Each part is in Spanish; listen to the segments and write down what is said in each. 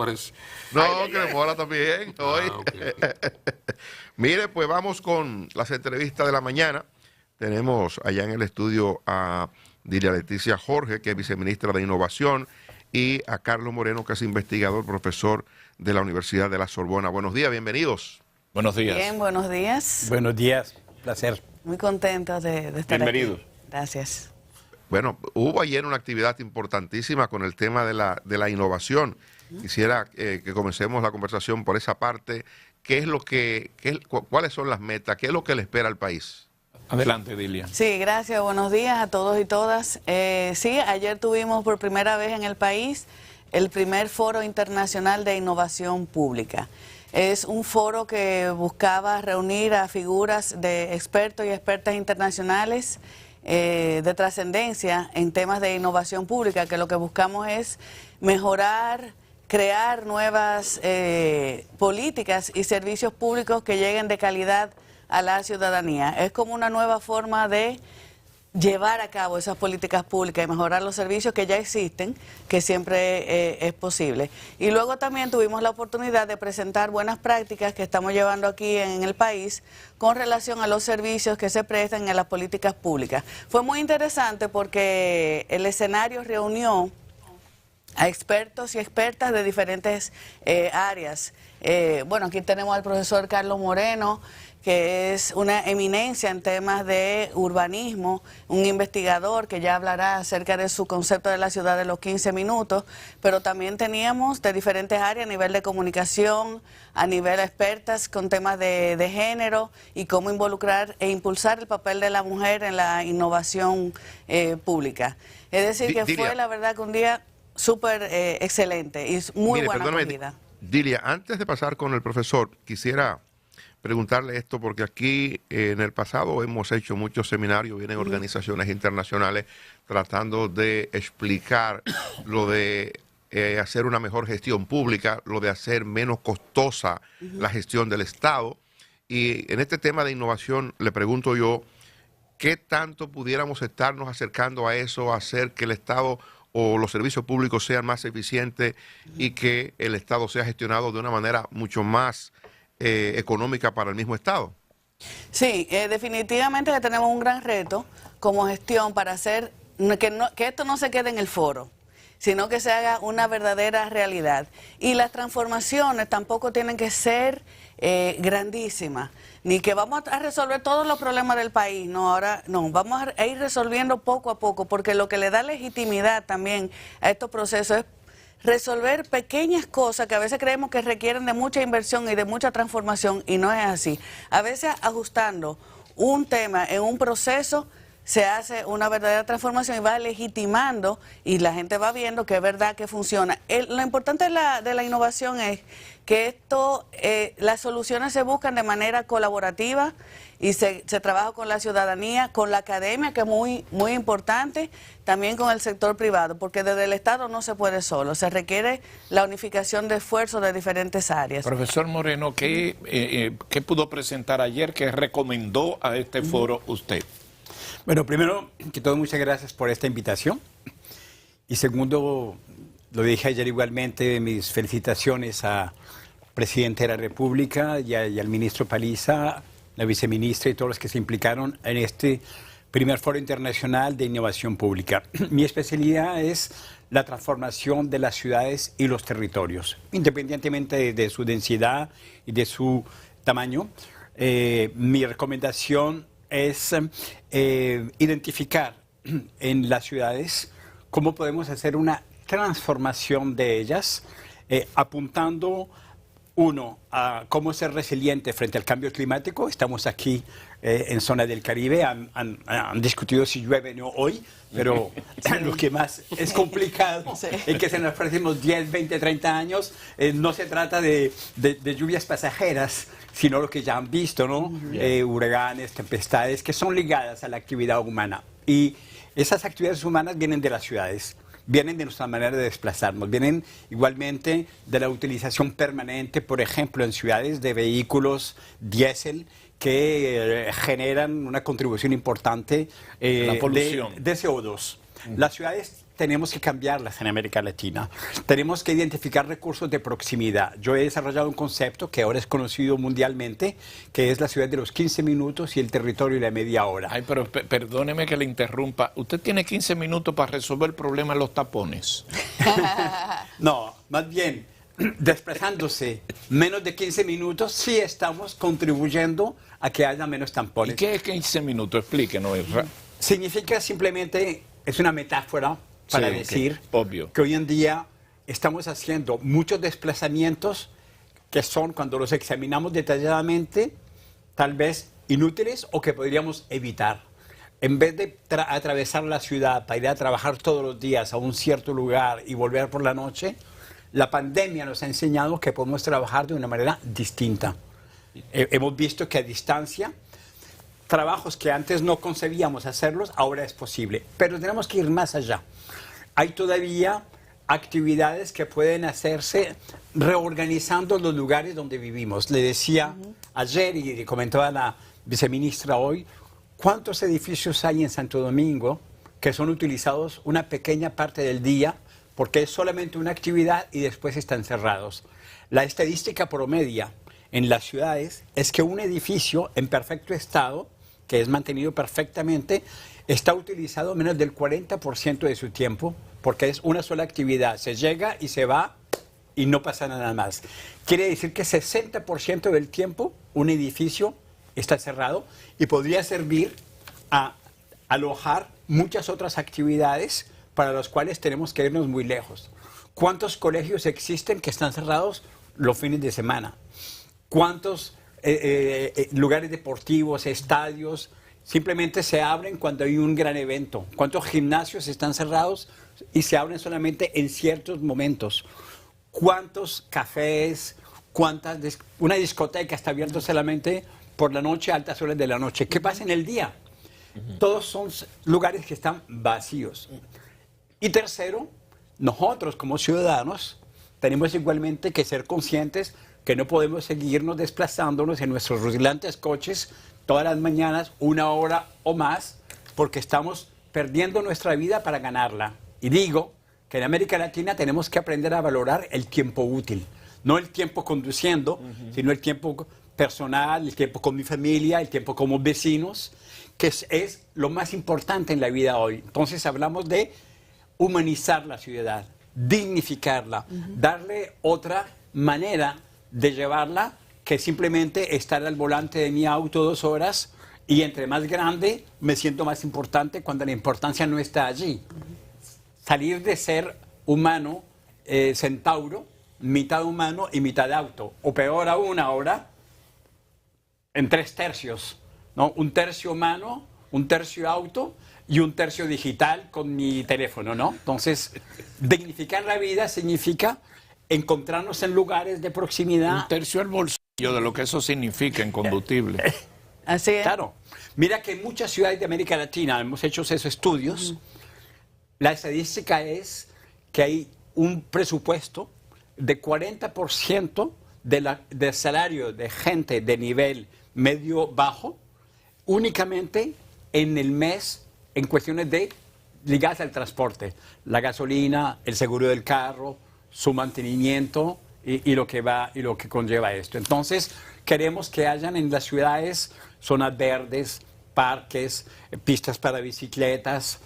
parece. No, Cremona también, hoy. Okay. Mire, pues vamos con las entrevistas de la mañana. Tenemos allá en el estudio a Dilia Leticia Jorge, que es viceministra de Innovación, y a Carlos Moreno, que es investigador, profesor de la Universidad de la Sorbona. Buenos días, bienvenidos. Buenos días. Bien, buenos días. Buenos días, placer. Muy contentos de estar Bienvenidos. aquí. Gracias. Bueno, hubo ayer una actividad importantísima con el tema de la innovación. Quisiera que comencemos la conversación por esa parte. ¿Cuáles son las metas? ¿Qué es lo que le espera al país? Adelante, Dilia. Sí, gracias. Buenos días a todos y todas. Sí, ayer tuvimos por primera vez en el país el primer Foro Internacional de Innovación Pública. Es un foro que buscaba reunir a figuras de expertos y expertas internacionales de trascendencia en temas de innovación pública, que lo que buscamos es mejorar, crear nuevas políticas y servicios públicos que lleguen de calidad a la ciudadanía. Es como una nueva forma de llevar a cabo esas políticas públicas y mejorar los servicios que ya existen, que siempre es posible. Y luego también tuvimos la oportunidad de presentar buenas prácticas que estamos llevando aquí en el país con relación a los servicios que se prestan en las políticas públicas. Fue muy interesante porque el escenario reunió a expertos y expertas de diferentes áreas. Bueno, aquí tenemos al profesor Carlos Moreno, que es una eminencia en temas de urbanismo, un investigador que ya hablará acerca de su concepto de la ciudad de los 15 minutos, pero también teníamos de diferentes áreas, a nivel de comunicación, a nivel de expertas con temas de género y cómo involucrar e impulsar el papel de la mujer en la innovación pública. Es decir, que Dilia, fue la verdad que un día súper excelente y muy buena acogida. Dilia, antes de pasar con el profesor, quisiera preguntarle esto porque aquí en el pasado hemos hecho muchos seminarios, vienen organizaciones internacionales tratando de explicar lo de hacer una mejor gestión pública, lo de hacer menos costosa la gestión del Estado. Y en este tema de innovación le pregunto yo, ¿qué tanto pudiéramos estarnos acercando a eso, a hacer que el Estado o los servicios públicos sean más eficientes y que el Estado sea gestionado de una manera mucho más económica para el mismo Estado? Sí, definitivamente que tenemos un gran reto como gestión para hacer que esto no se quede en el foro, sino que se haga una verdadera realidad. Y las transformaciones tampoco tienen que ser grandísimas, ni que vamos a resolver todos los problemas del país, no, ahora no, vamos a ir resolviendo poco a poco, porque lo que le da legitimidad también a estos procesos es resolver pequeñas cosas que a veces creemos que requieren de mucha inversión y de mucha transformación, y no es así. A veces ajustando un tema en un proceso se hace una verdadera transformación y va legitimando y la gente va viendo que es verdad que funciona. Lo importante de la innovación es que las soluciones se buscan de manera colaborativa y se trabaja con la ciudadanía, con la academia, que es muy importante, también con el sector privado, porque desde el Estado no se puede solo, se requiere la unificación de esfuerzos de diferentes áreas. Profesor Moreno, ¿qué pudo presentar ayer que recomendó a este foro usted? Bueno, primero que todo, muchas gracias por esta invitación. Y segundo, lo dije ayer igualmente, mis felicitaciones al presidente de la República y al ministro Paliza, la viceministra y todos los que se implicaron en este primer foro internacional de innovación pública. Mi especialidad es la transformación de las ciudades y los territorios, independientemente de su densidad y de su tamaño. Mi recomendación es identificar en las ciudades cómo podemos hacer una transformación de ellas, apuntando, uno, a cómo ser resiliente frente al cambio climático. Estamos aquí en zona del Caribe, han discutido si llueve o no hoy, pero lo que más es complicado es que en los próximos 10, 20, 30 años no se trata de lluvias pasajeras, sino lo que ya han visto, ¿no? Huracanes, tempestades, que son ligadas a la actividad humana. Y esas actividades humanas vienen de las ciudades, vienen de nuestra manera de desplazarnos, vienen igualmente de la utilización permanente, por ejemplo, en ciudades de vehículos diésel que generan una contribución importante la polución de CO2. Las ciudades tenemos que cambiarlas en América Latina. Tenemos que identificar recursos de proximidad. Yo he desarrollado un concepto que ahora es conocido mundialmente, que es la ciudad de los 15 minutos y el territorio de la media hora. Ay, pero perdóneme que le interrumpa. Usted tiene 15 minutos para resolver el problema de los tapones. No, más bien, desplazándose menos de 15 minutos, sí estamos contribuyendo a que haya menos ¿Y tampones. qué es 15 minutos? Explíquenos. Significa simplemente, es una metáfora para Sí, ok, decir obvio. que hoy en día estamos haciendo muchos desplazamientos que son, cuando los examinamos detalladamente, tal vez inútiles o que podríamos evitar. En vez de atravesar la ciudad para ir a trabajar todos los días a un cierto lugar y volver por la noche, la pandemia nos ha enseñado que podemos trabajar de una manera distinta. Hemos visto que a distancia, trabajos que antes no concebíamos hacerlos, ahora es posible. Pero tenemos que ir más allá. Hay todavía actividades que pueden hacerse reorganizando los lugares donde vivimos. Le decía ayer y le comentaba la viceministra hoy, ¿cuántos edificios hay en Santo Domingo que son utilizados una pequeña parte del día porque es solamente una actividad y después están cerrados? La estadística promedia en las ciudades es que un edificio en perfecto estado, que es mantenido perfectamente, está utilizado menos del 40% de su tiempo porque es una sola actividad. Se llega y se va y no pasa nada más. Quiere decir que 60% del tiempo un edificio está cerrado y podría servir a alojar muchas otras actividades para las cuales tenemos que irnos muy lejos. ¿Cuántos colegios existen que están cerrados los fines de semana? ¿Cuántos lugares deportivos, estadios, simplemente se abren cuando hay un gran evento? ¿Cuántos gimnasios están cerrados y se abren solamente en ciertos momentos? ¿Cuántos cafés, una discoteca está abierta solamente por la noche, a altas horas de la noche? ¿Qué pasa en el día? Todos son lugares que están vacíos. Y tercero, nosotros como ciudadanos tenemos igualmente que ser conscientes que no podemos seguirnos desplazándonos en nuestros rugilantes coches todas las mañanas, 1 hora o más, porque estamos perdiendo nuestra vida para ganarla. Y digo que en América Latina tenemos que aprender a valorar el tiempo útil, no el tiempo conduciendo, sino el tiempo personal, el tiempo con mi familia, el tiempo como vecinos, que es lo más importante en la vida hoy. Entonces hablamos de humanizar la ciudad, dignificarla, darle otra manera de llevarla que simplemente estar al volante de mi auto 2 horas y entre más grande me siento más importante cuando la importancia no está allí. Salir de ser humano, centauro, mitad humano y mitad auto, o peor aún ahora, en 3 tercios, ¿no? 1/3 humano, 1/3 auto y 1/3 digital con mi teléfono, ¿no? Entonces, dignificar la vida significa encontrarnos en lugares de proximidad. 1/3 del bolsillo de lo que eso significa en combustible. Así es. Claro. Mira que en muchas ciudades de América Latina, hemos hecho esos estudios, la estadística es que hay un presupuesto de 40% del salario de gente de nivel medio-bajo únicamente en el mes en cuestiones ligadas al transporte, la gasolina, el seguro del carro, su mantenimiento y lo que conlleva esto. Entonces, queremos que hayan en las ciudades zonas verdes, parques, pistas para bicicletas,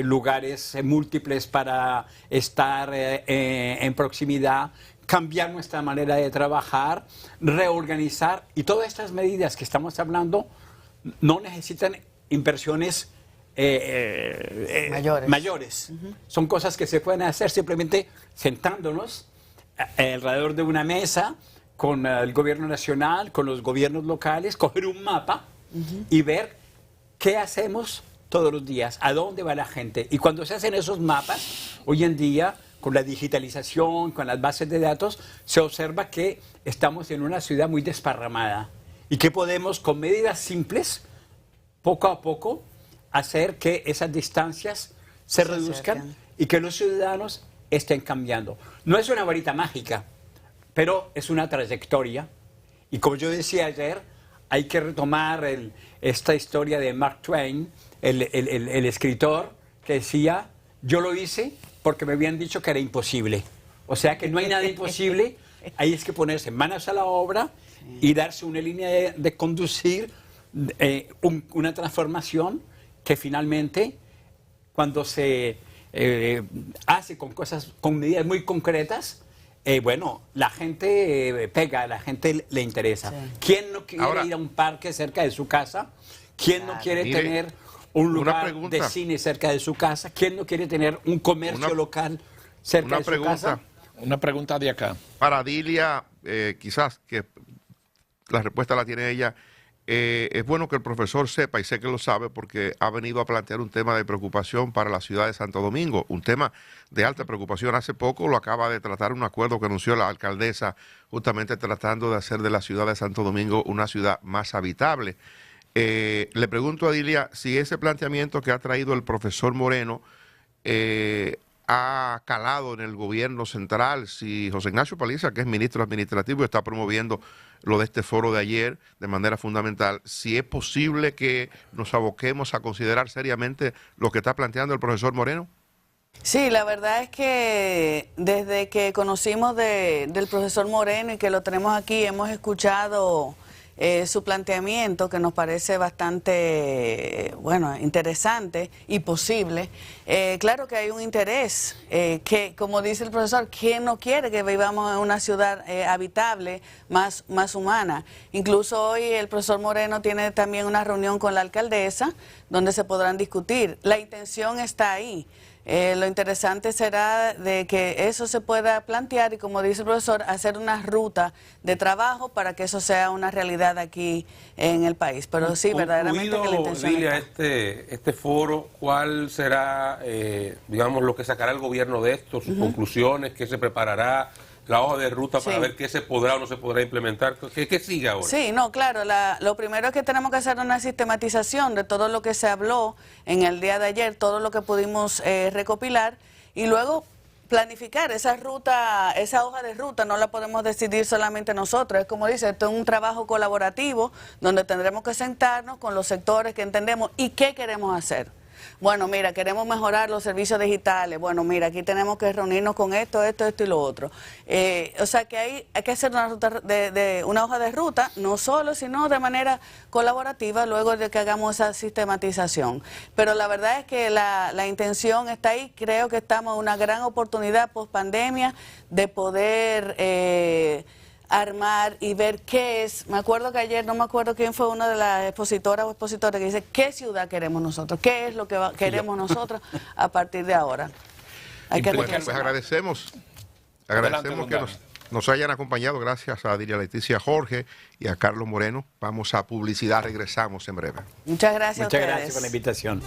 lugares múltiples para estar en proximidad, cambiar nuestra manera de trabajar, reorganizar, y todas estas medidas que estamos hablando no necesitan inversiones mayores. Son cosas que se pueden hacer simplemente sentándonos alrededor de una mesa con el gobierno nacional, con los gobiernos locales, coger un mapa y ver qué hacemos todos los días, a dónde va la gente. Y cuando se hacen esos mapas, hoy en día, con la digitalización, con las bases de datos, se observa que estamos en una ciudad muy desparramada y que podemos, con medidas simples, poco a poco, hacer que esas distancias se reduzcan acercan. y que los ciudadanos estén cambiando. No es una varita mágica, pero es una trayectoria. Y como yo decía ayer, hay que retomar esta historia de Mark Twain, el escritor, que decía, Yo lo hice porque me habían dicho que era imposible. O sea que no hay nada imposible. Ahí es que ponerse manos a la obra y darse una línea de conducir una transformación que finalmente, cuando se hace con cosas, con medidas muy concretas, bueno, la gente pega, a la gente le interesa. Sí. ¿Quién no quiere Ahora, ir a un parque cerca de su casa? ¿Quién no quiere Mire, tener un lugar pregunta. de cine cerca de su casa? ¿Quién no quiere tener un comercio local cerca de su casa? Una pregunta de acá. Para Dilia, quizás que la respuesta la tiene ella. Es bueno que el profesor sepa, y sé que lo sabe, porque ha venido a plantear un tema de preocupación para la ciudad de Santo Domingo, un tema de alta preocupación. Hace poco lo acaba de tratar un acuerdo que anunció la alcaldesa, justamente tratando de hacer de la ciudad de Santo Domingo una ciudad más habitable. Le pregunto a Dilia si ese planteamiento que ha traído el profesor Moreno ha calado en el gobierno central, si José Ignacio Paliza, que es ministro administrativo, está promoviendo lo de este foro de ayer de manera fundamental, si es posible que nos aboquemos a considerar seriamente lo que está planteando el profesor Moreno. Sí, la verdad es que desde que conocimos del profesor Moreno y que lo tenemos aquí, hemos escuchado su planteamiento, que nos parece bastante, bueno, interesante y posible. Claro que hay un interés, que como dice el profesor, ¿quién no quiere que vivamos en una ciudad habitable, más humana? Incluso hoy el profesor Moreno tiene también una reunión con la alcaldesa, donde se podrán discutir. La intención está ahí. Lo interesante será de que eso se pueda plantear y, como dice el profesor, hacer una ruta de trabajo para que eso sea una realidad aquí en el país. Pero sí, verdaderamente que la intención Dilia, está. este foro, ¿cuál será, digamos, lo que sacará el gobierno de esto, sus conclusiones, qué se preparará, la hoja de ruta para ver qué se podrá o no se podrá implementar? ¿Qué sigue ahora? Sí, no, claro, lo primero es que tenemos que hacer una sistematización de todo lo que se habló en el día de ayer, todo lo que pudimos recopilar, y luego planificar esa ruta, esa hoja de ruta. No la podemos decidir solamente nosotros, es como dice, esto es un trabajo colaborativo donde tendremos que sentarnos con los sectores que entendemos y qué queremos hacer. Bueno, mira, queremos mejorar los servicios digitales. Bueno, mira, aquí tenemos que reunirnos con esto y lo otro. O sea que hay que hacer una ruta una hoja de ruta, no solo, sino de manera colaborativa, luego de que hagamos esa sistematización. Pero la verdad es que la intención está ahí. Creo que estamos en una gran oportunidad post pandemia de poder armar y ver qué es. Me acuerdo que ayer, no me acuerdo quién fue una de las expositoras o expositores que dice, ¿qué ciudad queremos nosotros? ¿Qué es lo que queremos nosotros a partir de ahora? Hay que Bueno, pues agradecemos que nos hayan acompañado. Gracias a Dilia Leticia Jorge y a Carlos Moreno. Vamos a publicidad, regresamos en breve. Muchas gracias a ustedes. Muchas gracias por la invitación.